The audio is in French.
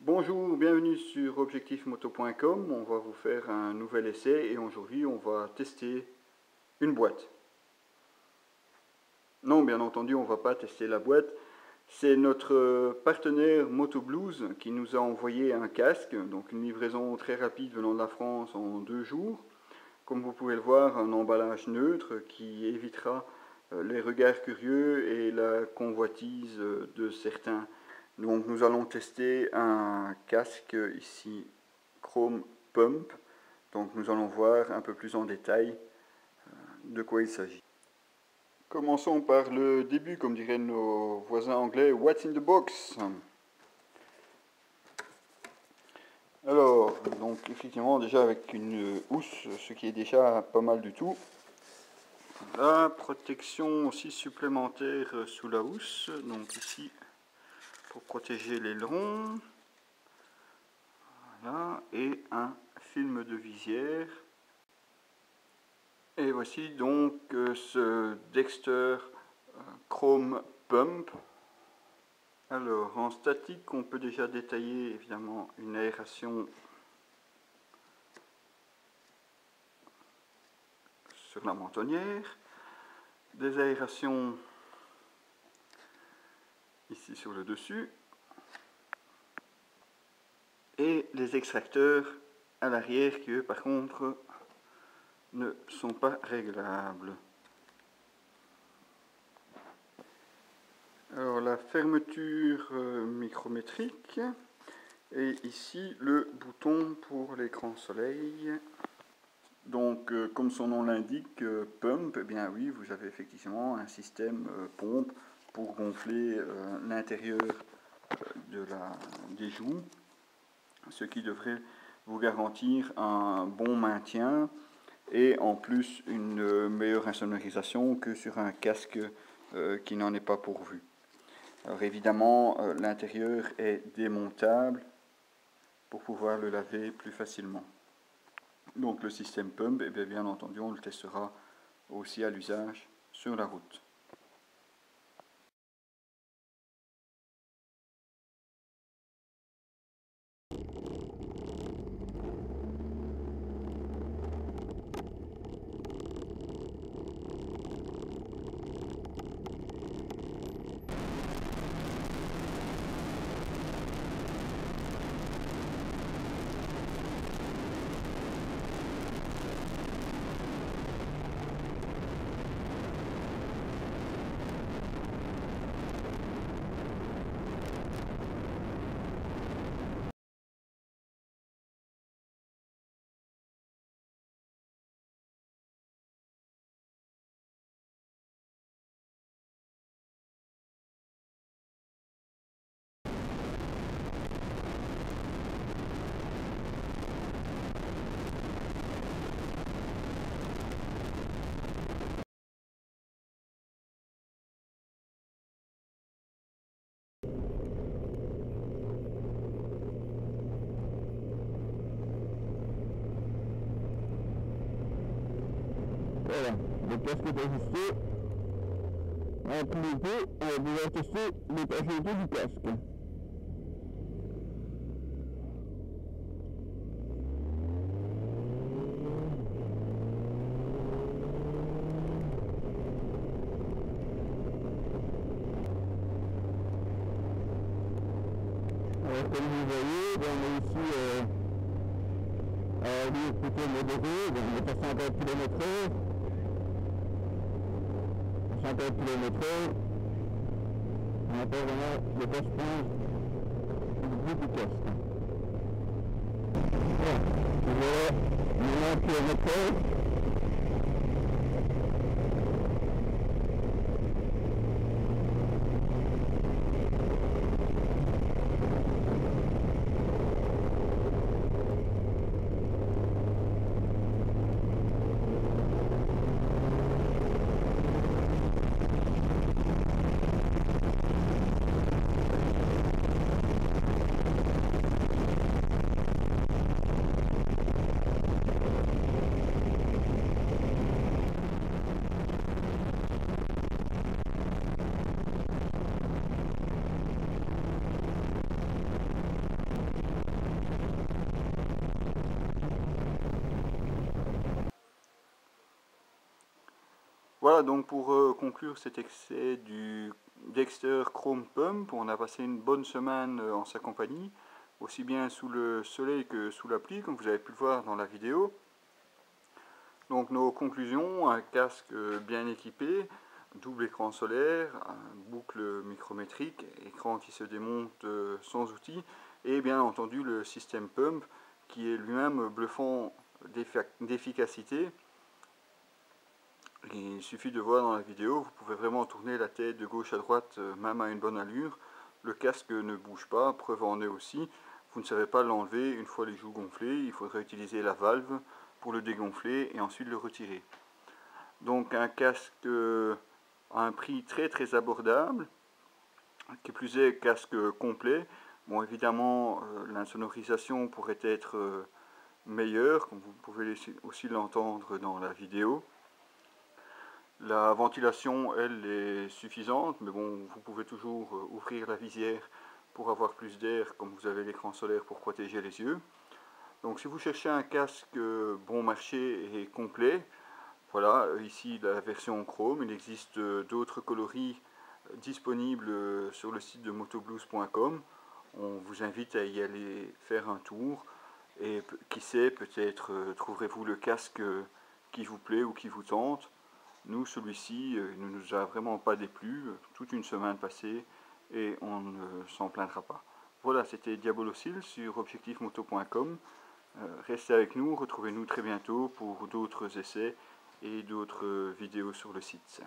Bonjour, bienvenue sur objectifmoto.com. On va vous faire un nouvel essai et aujourd'hui on va tester une boîte. Non, bien entendu, on ne va pas tester la boîte. C'est notre partenaire Motoblues qui nous a envoyé un casque, donc une livraison très rapide venant de la France en 2 jours. Comme vous pouvez le voir, un emballage neutre qui évitera les regards curieux et la convoitise de certains. Donc nous allons tester un casque ici Chrome Pump. Donc nous allons voir un peu plus en détail de quoi il s'agit. Commençons par le début, comme diraient nos voisins anglais, What's in the box? Alors, donc effectivement déjà avec une housse, ce qui est déjà pas mal du tout. La protection aussi supplémentaire sous la housse, donc ici pour protéger l'aileron. Voilà, et un film de visière. Et voici donc ce Dexter Chrome Pump. Alors en statique on peut déjà détailler évidemment une aération sur la mentonnière, des aérations ici sur le dessus et les extracteurs à l'arrière qui eux par contre ne sont pas réglables. Alors la fermeture micrométrique et ici le bouton pour l'écran soleil. Donc comme son nom l'indique, pump, eh bien oui, vous avez effectivement un système pompe pour gonfler l'intérieur des joues, ce qui devrait vous garantir un bon maintien et en plus une meilleure insonorisation que sur un casque qui n'en est pas pourvu. Alors évidemment, l'intérieur est démontable pour pouvoir le laver plus facilement. Donc le système pump, et bien entendu, on le testera aussi à l'usage sur la route. Voilà, le casque est ajusté. En priorité, on va tester l'étanchéité du casque. Alors comme vous voyez, on est ici à allure plutôt modérée, donc on est à 50 km/h. 50 km/h, on entend vraiment le passe-pause du bout du casque. Voilà, 90 km/h. Voilà, donc pour conclure cet essai du Dexter Chrome Pump, on a passé une bonne semaine en sa compagnie, aussi bien sous le soleil que sous la pluie, comme vous avez pu le voir dans la vidéo. Donc nos conclusions: un casque bien équipé, double écran solaire, boucle micrométrique, écran qui se démonte sans outil, et bien entendu le système Pump qui est lui-même bluffant d'efficacité. Il suffit de voir dans la vidéo, vous pouvez vraiment tourner la tête de gauche à droite, même à une bonne allure. Le casque ne bouge pas, preuve en est aussi, vous ne savez pas l'enlever une fois les joues gonflées, il faudrait utiliser la valve pour le dégonfler et ensuite le retirer. Donc un casque à un prix très abordable, qui plus est casque complet. Bon, évidemment l'insonorisation pourrait être meilleure, comme vous pouvez aussi l'entendre dans la vidéo. La ventilation, elle, est suffisante, mais bon, vous pouvez toujours ouvrir la visière pour avoir plus d'air, comme vous avez l'écran solaire pour protéger les yeux. Donc si vous cherchez un casque bon marché et complet, voilà, ici la version Chrome. Il existe d'autres coloris disponibles sur le site de motoblues.com. On vous invite à y aller faire un tour, et qui sait, peut-être trouverez-vous le casque qui vous plaît ou qui vous tente. Nous, celui-ci ne nous a vraiment pas déplu, toute une semaine passée, et on ne s'en plaindra pas. Voilà, c'était Diabolocil sur objectifmoto.com. Restez avec nous, retrouvez-nous très bientôt pour d'autres essais et d'autres vidéos sur le site.